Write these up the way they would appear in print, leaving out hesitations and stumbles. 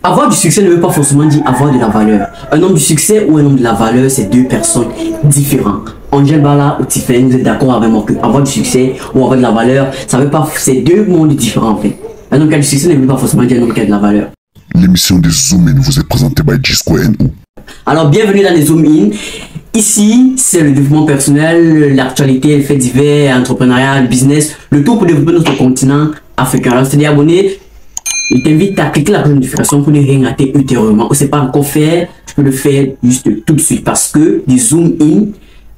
Avoir du succès ne veut pas forcément dire avoir de la valeur. Un homme du succès ou un homme de la valeur, c'est deux personnes différentes. Angel Bala ou Tiffany, vous êtes d'accord avec moi que avoir du succès ou avoir de la valeur, ça veut pas, c'est deux mondes différents en fait. Un homme qui a du succès ne veut pas forcément dire un homme qui a de la valeur. L'émission des Zoom In vous est présentée par G-Square NO. Alors bienvenue dans les Zoom In. Ici, c'est le développement personnel, l'actualité, les faits divers, l'entrepreneuriat, le business, le tout pour développer notre continent africain. Alors, si tu es abonné, je t'invite à cliquer la cloche de notification pour ne rien rater ultérieurement. Ou c'est pas encore fait, tu peux le faire juste tout de suite parce que des Zoom In,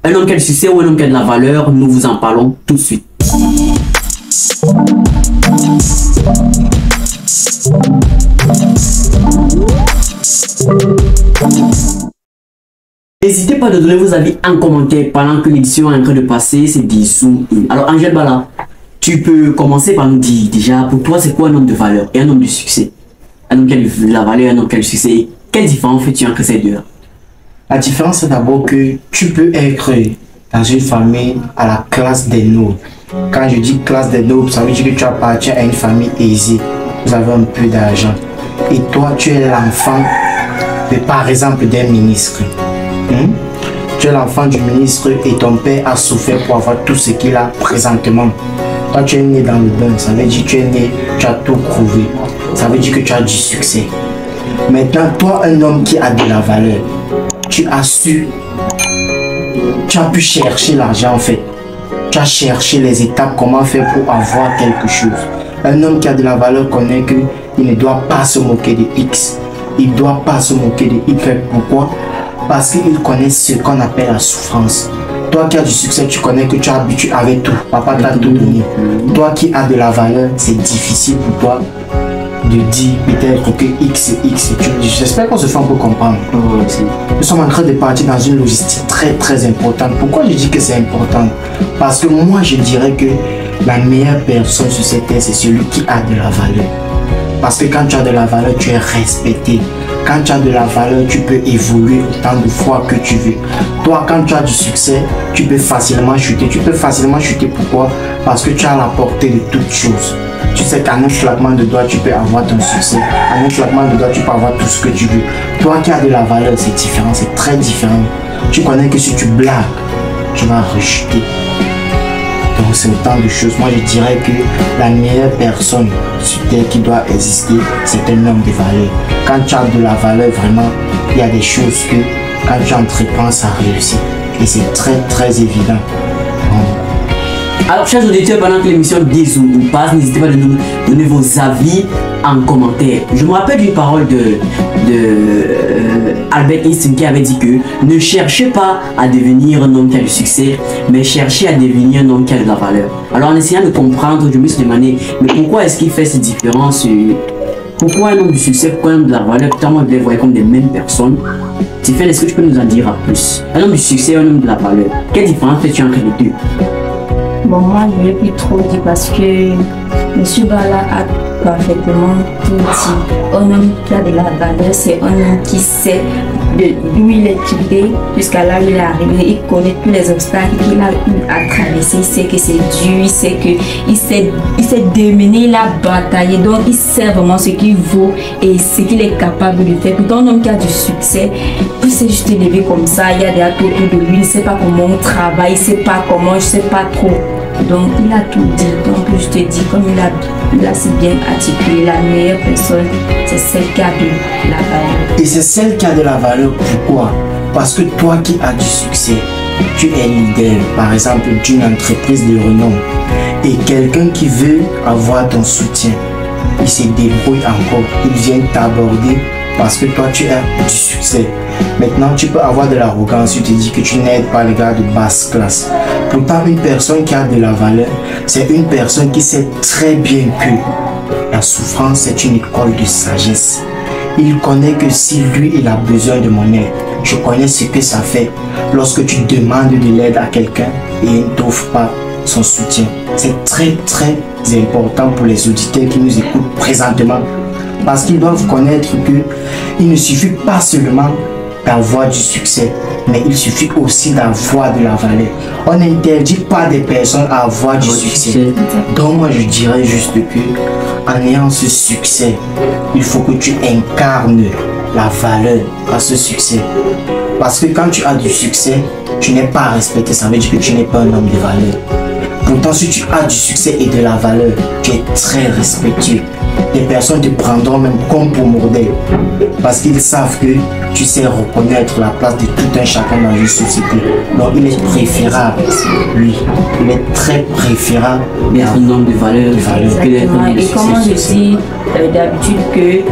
un homme qui a du succès ou un homme qui a de la valeur, nous vous en parlons tout de suite. N'hésitez pas à donner vos avis en commentaire pendant que l'édition est en train de passer, c'est des Zoom In. Alors Angel Bala, tu peux commencer par nous dire déjà, pour toi, c'est quoi un homme de valeur et un homme de succès? Un homme qui a de la valeur et un homme qui a du succès. Quelle différence fais-tu entre ces deux? La différence, c'est d'abord que tu peux être dans une famille à la classe des nobles. Quand je dis classe des nobles, ça veut dire que tu appartiens à une famille aisée. Vous avez un peu d'argent. Et toi, tu es l'enfant, par exemple, d'un ministre. Tu es l'enfant du ministre et ton père a souffert pour avoir tout ce qu'il a présentement. Toi, tu es né dans le bain, ça veut dire que tu es né, tu as tout prouvé. Ça veut dire que tu as du succès. Maintenant, toi, un homme qui a de la valeur, tu as pu chercher l'argent en fait. Tu as cherché les étapes, comment faire pour avoir quelque chose. Un homme qui a de la valeur connaît qu'il ne doit pas se moquer de X. Il ne doit pas se moquer de Y. Pourquoi? Parce qu'il connaît ce qu'on appelle la souffrance. Toi qui as du succès, tu connais que tu es habitué avec tout. Papa t'a tout donné. Toi qui as de la valeur, c'est difficile pour toi de dire peut-être que X et X. J'espère qu'on se fait un peu comprendre. Nous sommes en train de partir dans une logistique très importante. Pourquoi je dis que c'est important? Parce que moi je dirais que la meilleure personne sur cette terre, c'est celui qui a de la valeur. Parce que quand tu as de la valeur, tu es respecté. Quand tu as de la valeur, tu peux évoluer autant de fois que tu veux. Toi, quand tu as du succès, tu peux facilement chuter. Tu peux facilement chuter, pourquoi? Parce que tu as la portée de toutes choses. Tu sais qu'en un claquement de doigts, tu peux avoir ton succès. En un claquement de doigts, tu peux avoir tout ce que tu veux. Toi qui as de la valeur, c'est différent, c'est très différent. Tu connais que si tu blagues, tu vas rechuter. Donc c'est autant de choses. Moi je dirais que la meilleure personne sur terre qui doit exister, c'est un homme de valeur. Quand tu as de la valeur, vraiment, il y a des choses que quand tu entreprends, ça réussit. Et c'est très évident. Alors, chers auditeurs, pendant que l'émission des Zoom passe, n'hésitez pas à nous donner vos avis en commentaire. Je me rappelle d'une parole de Albert Einstein qui avait dit que ne cherchez pas à devenir un homme qui a du succès, mais cherchez à devenir un homme qui a de la valeur. Alors, en essayant de comprendre, je me suis demandé, mais pourquoi est-ce qu'il fait cette différence? Pourquoi un homme du succès, pourquoi un homme de la valeur? Putain, moi je les voyais comme des mêmes personnes. Tiffany, est-ce que tu peux nous en dire plus? Un homme du succès, un homme de la valeur. Quelle différence fais-tu entre les deux? Bon, moi, je ne vais plus trop dire parce que M. Bala a parfaitement tout dit. Un homme qui a de la valeur, c'est un homme qui sait d'où il est quitté jusqu'à là où il est arrivé. Il connaît tous les obstacles qu'il a eu à traverser. Il sait que c'est dur, il sait qu'il sait démener, il a bataillé. Donc, il sait vraiment ce qu'il vaut et ce qu'il est capable de faire. Pourtant, un homme qui a du succès, il sait juste lever comme ça. Il y a des atouts autour de lui, il ne sait pas comment on travaille, il ne sait pas comment, je ne sais pas trop. Donc il a tout dit. Donc je te dis, comme il a si bien articulé, la meilleure personne, c'est celle qui a de la valeur. Et c'est celle qui a de la valeur, pourquoi? Parce que toi qui as du succès, tu es leader, par exemple, d'une entreprise de renom. Et quelqu'un qui veut avoir ton soutien, il se débrouille encore, il vient t'aborder parce que toi tu as du succès. Maintenant tu peux avoir de l'arrogance, tu te dis que tu n'aides pas les gars de basse classe. Pourtant une personne qui a de la valeur, c'est une personne qui sait très bien que la souffrance c'est une école de sagesse. Il connaît que si lui il a besoin de mon aide, je connais ce que ça fait lorsque tu demandes de l'aide à quelqu'un et il ne t'offre pas son soutien. C'est très important pour les auditeurs qui nous écoutent présentement. Parce qu'ils doivent connaître qu'il ne suffit pas seulement d'avoir du succès, mais il suffit aussi d'avoir de la valeur. On n'interdit pas des personnes à avoir du succès. Donc moi je dirais juste que en ayant ce succès, il faut que tu incarnes la valeur à ce succès. Parce que quand tu as du succès, tu n'es pas respecté, ça veut dire que tu n'es pas un homme de valeur. Pourtant, si tu as du succès et de la valeur, tu es très respectueux. Les personnes te prendront même comme pour modèle. Parce qu'ils savent que tu sais reconnaître la place de tout un chacun dans une société. Donc il est préférable, lui, il est très préférable d'être un homme de valeur. Exactement. Et comment je dis d'habitude que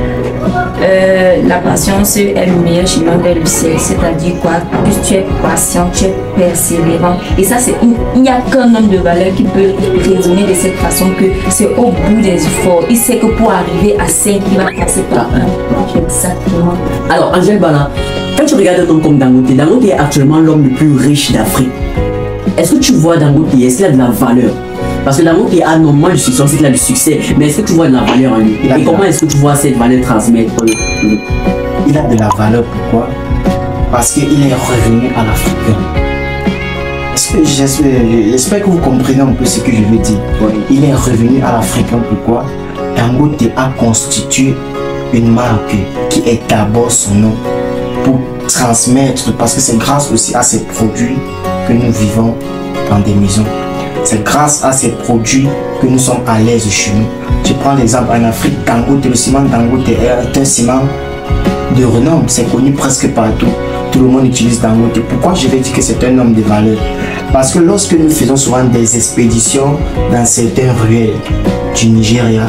la patience est le meilleur chemin vers le ciel. C'est-à-dire quoi? Plus tu es patient, tu es persévérant. Et ça, il n'y a qu'un homme de valeur qui peut raisonner de cette façon, que c'est au bout des efforts. Il sait que pour arriver à 5, il va passer par 1. Exactement. Alors, Angèle Bala, quand tu regardes un homme comme Dangote, Dangote est actuellement l'homme le plus riche d'Afrique. Est-ce que tu vois Dangote, est-ce qu'il a de la valeur? Parce que Dangote a normalement du succès, c'est qu'il a du succès, mais est-ce que tu vois de la valeur en lui? Et comment est-ce que tu vois cette valeur transmettre? Il a de la valeur, pourquoi? Parce qu'il est revenu à l'Africain. J'espère que vous comprenez un peu ce que je veux dire. Il est revenu à l'Africain, pourquoi? Dangote a constitué une marque qui est d'abord son nom pour transmettre, parce que c'est grâce aussi à ces produits que nous vivons dans des maisons. C'est grâce à ces produits que nous sommes à l'aise chez nous. Je prends l'exemple en Afrique, Dangote, le ciment Dangote est un ciment de renom, c'est connu presque partout. Tout le monde utilise Dangote. Pourquoi je vais dire que c'est un homme de valeur? Parce que lorsque nous faisons souvent des expéditions dans certains ruelles du Nigeria,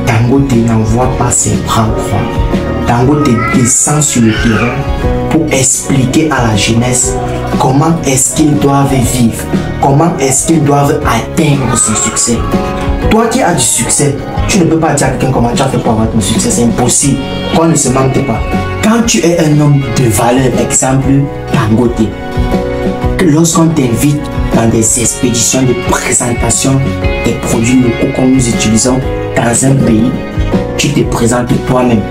Dangote n'envoie pas ses bras croix. Dangote descend sur le terrain pour expliquer à la jeunesse comment est-ce qu'ils doivent vivre, comment est-ce qu'ils doivent atteindre son succès. Toi qui as du succès, tu ne peux pas dire à quelqu'un comment tu as fait pour avoir ton succès, c'est impossible, qu'on ne se mente pas. Quand tu es un homme de valeur, exemple Dangote, lorsqu'on t'invite dans des expéditions de présentation des produits locaux que nous utilisons dans un pays, tu te présentes toi-même.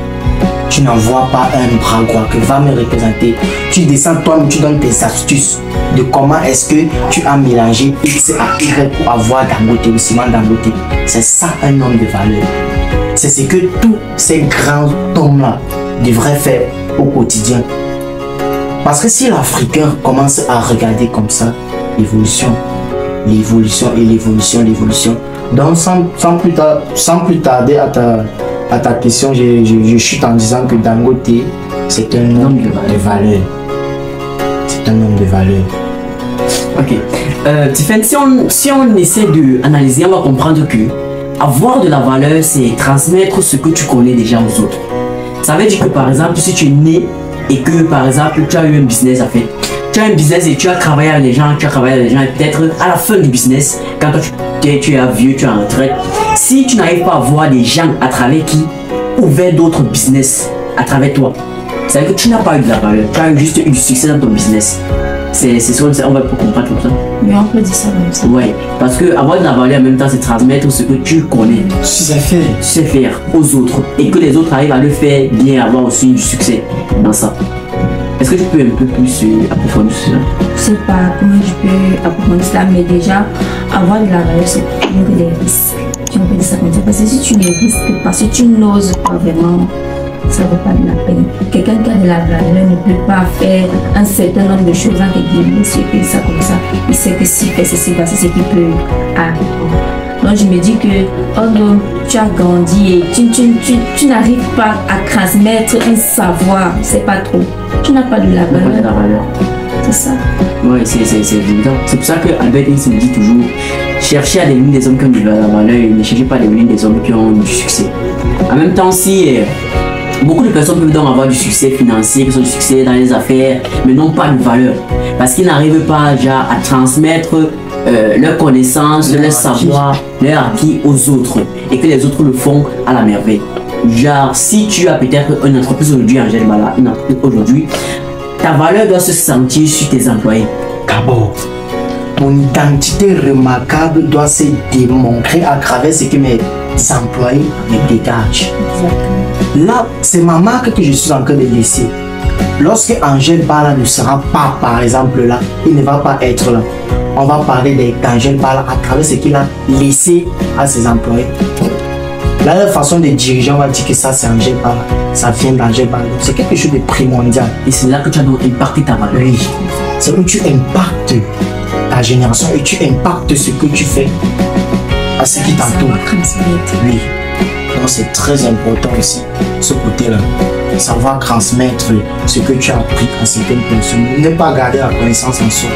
Tu n'envoies pas un bras droit que va me représenter. Tu descends toi-même, tu donnes tes astuces de comment est-ce que tu as mélangé X à Y pour avoir Dangote ou ciment Dangote. C'est ça un homme de valeur. C'est ce que tous ces grands hommes-là devraient faire au quotidien. Parce que si l'Africain commence à regarder comme ça, l'évolution, donc sans plus tarder à ta question, je chute en disant que Dangote, c'est un homme de valeur. C'est un homme de valeur. Ok. Tiffen, si on essaie d'analyser, on va comprendre que avoir de la valeur, c'est transmettre ce que tu connais déjà aux autres. Ça veut dire que par exemple, si tu es né et que par exemple, tu as eu un business à faire, tu as un business et tu as travaillé avec les gens, et peut-être à la fin du business, quand toi tu es vieux, tu es en retraite, si tu n'arrives pas à voir des gens à travers qui ouvert d'autres business à travers toi, ça veut dire que tu n'as pas eu de la valeur, tu as juste eu du succès dans ton business. C'est ça, on va comprendre comme ça. Mais on peut dire ça comme ça. Ouais, parce que avoir de la valeur en même temps, c'est transmettre ce que tu connais. Tu sais faire aux autres et que les autres arrivent à le faire bien, avoir aussi du succès dans ça. Est-ce que tu peux un peu plus approfondir cela? Je ne sais pas comment je peux approfondir cela, mais déjà, avoir de la valeur, c'est prendre des risques. Tu peux dire ça comme ça. Parce que si tu ne risques pas, si tu n'oses pas vraiment, ça ne vaut pas de la peine. Quelqu'un qui a de la valeur ne peut pas faire un certain nombre de choses en guillemets, si je fais ça comme ça. Il sait que s'il fait ceci, c'est ce qui peut arriver. Donc je me dis que, oh non, tu as grandi et tu n'arrives pas à transmettre un savoir, c'est pas trop. Tu n'as pas de la valeur. C'est ça. Oui, c'est évident. C'est pour ça que Albert Einstein dit toujours, cherchez à devenir des hommes qui ont de la valeur et ne cherchez pas à devenir des hommes qui ont du succès. En même temps, si beaucoup de personnes peuvent donc avoir du succès financier, qui ont du succès dans les affaires, mais n'ont pas de valeur. Parce qu'ils n'arrivent pas déjà à transmettre leurs connaissances, leur savoir, leur acquis aux autres. Et que les autres le font à la merveille. Genre, si tu as peut-être une entreprise aujourd'hui, Angèle Bala, une entreprise aujourd'hui, ta valeur doit se sentir sur tes employés. D'abord, ton identité remarquable doit se démontrer à travers ce que mes employés me dégagent. Là, c'est ma marque que je suis en train de laisser. Lorsque Angel Bala ne sera pas, par exemple, là, il ne va pas être là. On va parler d'Angel Bala à travers ce qu'il a laissé à ses employés. La façon de diriger, on va dire que ça, c'est Angel Bala. Ça vient d'Angel Bala. C'est quelque chose de primordial. Et c'est là que tu as donc impacté ta valeur. Oui. C'est où tu impactes ta génération et tu impactes ce que tu fais à ce qui t'entoure. Oui. Donc c'est très important aussi, ce côté-là. Savoir transmettre ce que tu as appris à certaines personnes. Ne pas garder la connaissance en soi.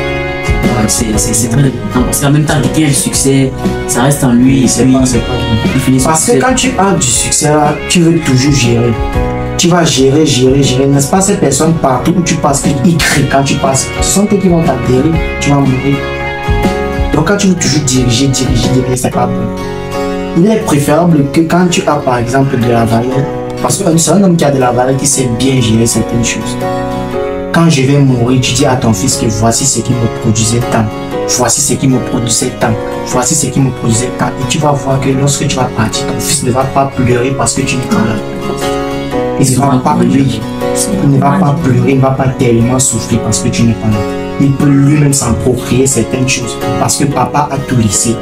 C'est très important parce qu'en même temps, quelqu'un a du succès, ça reste en lui. C'est pas parce que quand tu as du succès, là, tu veux toujours gérer. Tu vas gérer, n'est-ce pas? Ces personnes partout où tu passes, ils crient quand tu passes. Ce sont eux qui vont t'atterrir, tu vas mourir. Donc quand tu veux toujours diriger, c'est pas bon. Il est préférable que quand tu as par exemple de la valeur, parce que c'est un homme qui a de la valeur qui sait bien gérer certaines choses. Quand je vais mourir, tu dis à ton fils que voici ce qui me produisait tant, voici ce qui me produisait tant, voici ce qui me produisait tant. Et tu vas voir que lorsque tu vas partir, ton fils ne va pas pleurer parce que tu n'es pas là. Il ne va pas pleurer, il ne va pas pleurer, il ne va pas tellement souffrir parce que tu n'es pas là. Il peut lui-même s'approprier certaines choses parce que papa a tout laissé.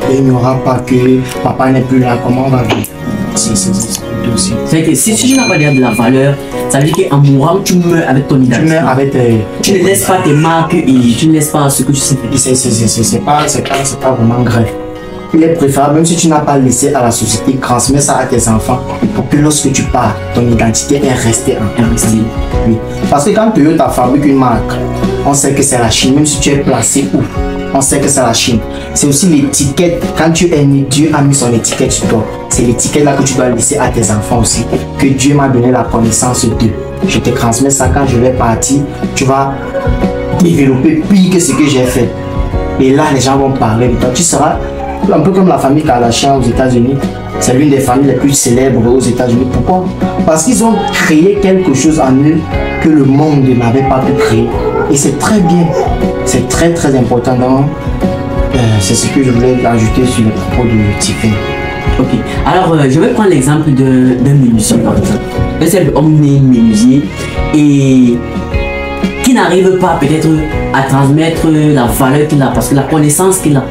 Et il n'y aura pas que papa n'est plus là, comment on va vivre? C'est que si tu n'as pas de la valeur, ça veut dire qu'en mourant, tu meurs avec ton identité. Tu meurs avec tu ne laisses pas tes marques et tu ne laisses pas ce que tu sais faire. C'est pas vraiment grave. Il est préférable, même si tu n'as pas laissé à la société, transmets ça à tes enfants pour que lorsque tu pars, ton identité est restée en oui. Parce que quand Toyota fabrique une marque, on sait que c'est la Chine, même si tu es placé où, on sait que c'est la Chine. C'est aussi l'étiquette, quand tu es né, Dieu a mis son étiquette sur toi. C'est l'étiquette là que tu dois laisser à tes enfants aussi, que Dieu m'a donné la connaissance d'eux. Je te transmets ça quand je vais partir, tu vas développer pire que ce que j'ai fait. Et là, les gens vont parler de toi. Tu seras un peu comme la famille Kardashian aux États-Unis. C'est l'une des familles les plus célèbres aux États-Unis. Pourquoi? Parce qu'ils ont créé quelque chose en eux que le monde n'avait pas pu créer. Et c'est très bien. C'est très très important. Donc, c'est ce que je voulais ajouter sur les propos de Tiffany. Ok. Alors, je vais prendre l'exemple d'un menuisier, par exemple. Un seul homme né menuisier et qui n'arrive pas peut-être à transmettre la valeur qu'il a, parce que la connaissance qu'il a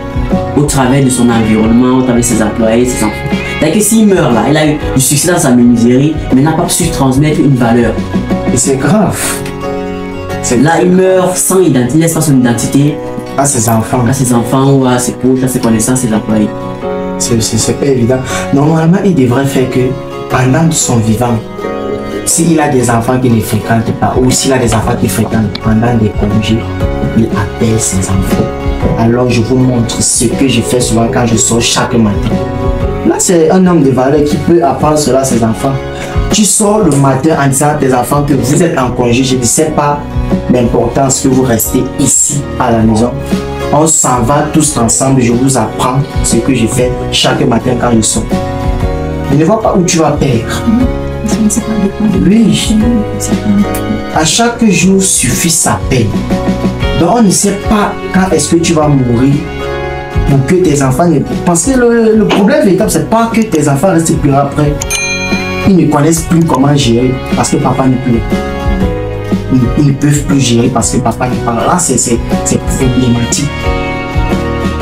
au travers de son environnement, au travers de ses employés, ses enfants. C'est-à-dire que s'il meurt là, il a eu du succès dans sa menuiserie, mais n'a pas su transmettre une valeur. Et c'est grave. Là, il meurt sans identité, il laisse pas son identité à ses enfants. À ses enfants ou à ses proches, à ses connaissances, ses employés. C'est pas évident. Normalement, il devrait faire que pendant son vivant, s'il a des enfants qui ne fréquentent pas, ou s'il a des enfants qui fréquentent pendant des congés, il appelle ses enfants. Alors je vous montre ce que je fais souvent quand je sors chaque matin. Là, c'est un homme de valeur qui peut apprendre cela à ses enfants. Tu sors le matin en disant à tes enfants que vous êtes en congé, je ne sais pas l'importance que vous restez ici à la maison. On s'en va tous ensemble, je vous apprends ce que je fais chaque matin quand je sors. Je ne vois pas où tu vas perdre. Oui. À chaque jour suffit sa peine. Donc on ne sait pas quand est-ce que tu vas mourir pour que tes enfants ne... Parce que le problème véritable, c'est pas que tes enfants restent plus après. Ils ne connaissent plus comment gérer parce que papa n'est plus là. Ils ne peuvent plus gérer parce que papa n'est pas là. Là, c'est problématique.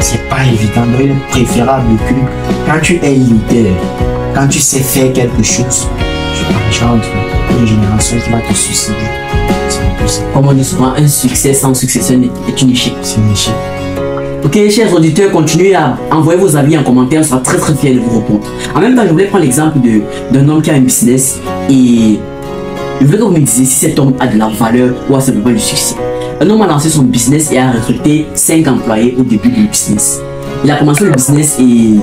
C'est pas évident. Donc il est préférable que quand tu es leader, quand tu sais faire quelque chose, je rentre une génération qui va te suicider. Comme on dit souvent, un succès sans successeur est un échec. C'est un échec. Ok, chers auditeurs, continuez à envoyer vos avis en commentaire, on sera très très fiers de vous répondre. En même temps, je voulais prendre l'exemple d'un homme qui a un business et je voulais que vous me disiez si cet homme a de la valeur ou a simplement du succès. Un homme a lancé son business et a recruté 5 employés au début du business. Il a commencé le business et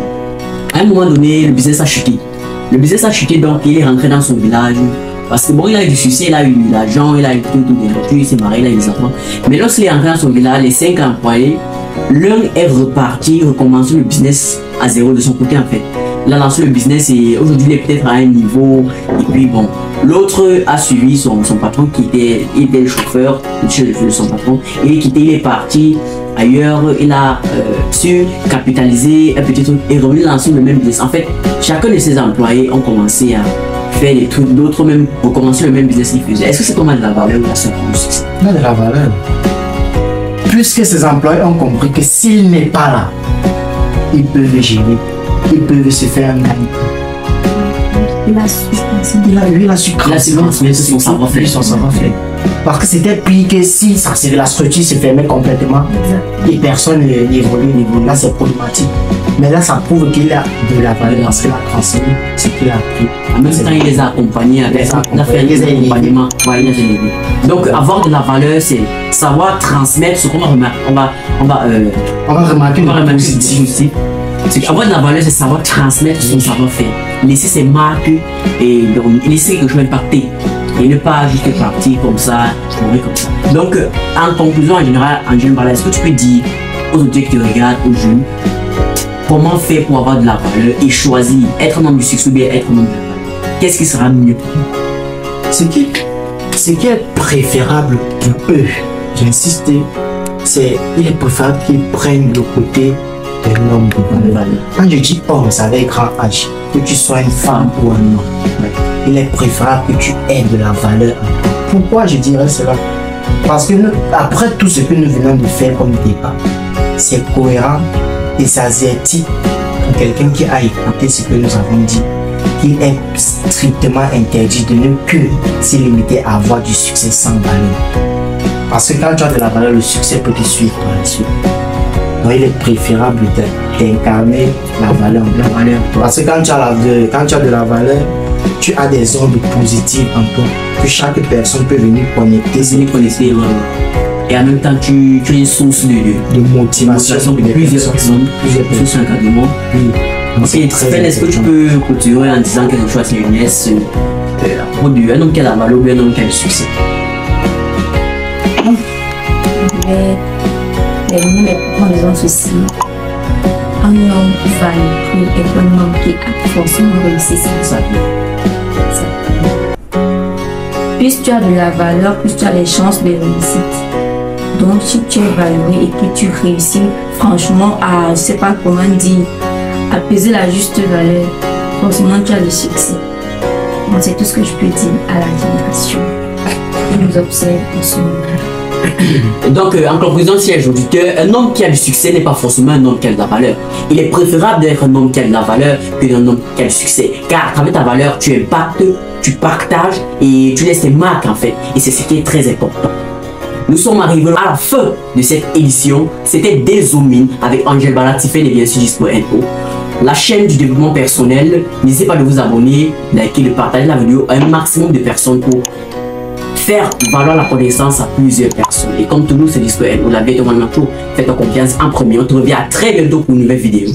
à un moment donné, le business a chuté. Le business a chuté, donc il est rentré dans son village. Parce que bon, il a eu du succès, il a eu de l'argent, il a eu tout des voitures, il s'est marié, il a eu des enfants. Mais lorsqu'il est rentré dans son village, les 5 employés, l'un est reparti, recommencer le business à zéro de son côté en fait. Il a lancé le business et aujourd'hui il est peut-être à un niveau. Et puis bon, l'autre a suivi son patron qui était le chauffeur de son patron. Il est quitté, il est parti ailleurs, il a su capitaliser un petit truc et revenu lancer le même business. En fait, chacun de ses employés ont commencé faire des trucs, d'autres même recommencer le même business qu'ils faisaient. Est-ce que c'est comment de la valeur ou la seule pour le succès? Il a de la valeur. Puisque ces employés ont compris que s'il n'est pas là, ils peuvent gérer, ils peuvent se faire un gain. Il a su transmettre son savoir-faire. Parce que c'était pire que si la structure se fermait complètement et personne n'évolue. Là, c'est problématique. Mais là, ça prouve qu'il a de la valeur parce qu'il a transmis ce qu'il a appris. En même temps, il les a accompagnés avec des accompagnements. Donc, avoir de la valeur, c'est savoir transmettre ce qu'on va remarquer. On va remarquer aussi. Avoir de la valeur, c'est savoir transmettre son savoir-faire. Laisser ses marques et laisser quelque chose impacter. Et ne pas juste partir comme ça, mourir comme ça. Donc, en conclusion, en général, est-ce que tu peux dire aux auditeurs qui te regardent, aux jeunes, comment faire pour avoir de la valeur et choisir être un homme du succès ou bien être un homme de la valeur? Qu'est-ce qui sera mieux pour nous? Ce qui est préférable pour eux, j'insiste, il est préférable qu'ils prennent le côté d'un homme de valeur. Quand je dis homme, ça avec grand H, que tu sois une femme ou un homme. Il est préférable que tu aies de la valeur. Pourquoi je dirais cela? Parce que après tout ce que nous venons de faire comme débat, c'est cohérent et ça assertit pour quelqu'un qui a écouté ce que nous avons dit, qu'il est strictement interdit de ne que se limiter à avoir du succès sans valeur. Parce que quand tu as de la valeur, le succès peut te suivre par la suite. Donc il est préférable d'incarner la valeur. Parce que quand tu as de la valeur, tu as des ondes positives en toi que chaque personne peut venir connecter. Et en même temps, tu es une source de motivation pour plusieurs personnes, source d'encadrement. Est-ce que tu peux continuer en disant quelque chose à une nièce à propos d'un homme qui a la valeur ou un homme qui a le succès? En disant ceci, un homme valide est un homme qui a forcément réussi sa vie. Plus tu as de la valeur, plus tu as les chances de réussite. Donc si tu es valeureux et que tu réussis franchement à, je sais pas comment dire, à peser la juste valeur, forcément tu as le succès. Donc c'est tout ce que je peux dire à la génération qui nous observe en ce moment. Donc, en conclusion, si aujourd'hui, un homme qui a du succès n'est pas forcément un homme qui a de la valeur. Il est préférable d'être un homme qui a de la valeur que d'un homme qui a du succès. Car à travers ta valeur, tu impactes, tu partages et tu laisses tes marques en fait. Et c'est ce qui est très important. Nous sommes arrivés à la fin de cette édition. C'était Dézooming avec Angel Bala, Tiffen et bien sûr Disco.no. La chaîne du développement personnel. N'hésitez pas de vous abonner, liker, de partager la vidéo à un maximum de personnes pour faire valoir la connaissance à plusieurs personnes. Et comme toujours, c'est Disco.no. La vie est au faites confiance en premier. On te revient à très bientôt pour une nouvelle vidéo.